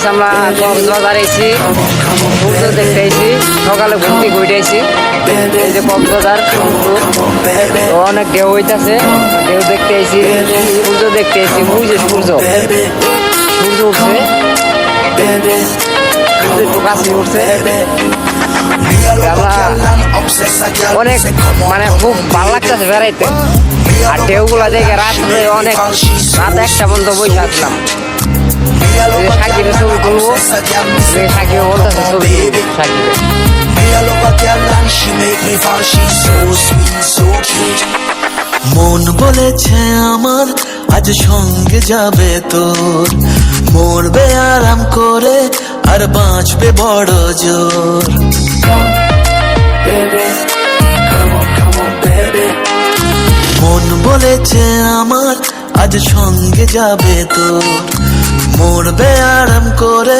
Guys আমরা কক্সবাজার এসেছি, সূর্য দেখতে এসেছি, সকালে ঘুম থেকে উঠে এসেছি। এই যে কক্সবাজার তো অনেক ঢেউ হইতেছে, ঢেউ দেখতে এসেছি, সূর্য দেখতে এসেছি। ওই যে সূর্য উঠছে, একটু কাছে উঠছে। অনেক মানে খুব ভালো লাগতেছে বেড়াইতে। আর ঢেউগুলা দেখে রাত্রে অনেক রাত 1টা পর্যন্ত বসে আসলাম। সাকিবের ছবি তুলবো, সাকিবে বলতেছে ছবি সাকিবে। মন বলেছে আমার আজ সঙ্গে যাবে তোর, মরবে আরাম করে আর বাঁচবে বড় জোর। মন বলেছে আমার আজ সঙ্গে যাবে তোর, মরবে আরাম করে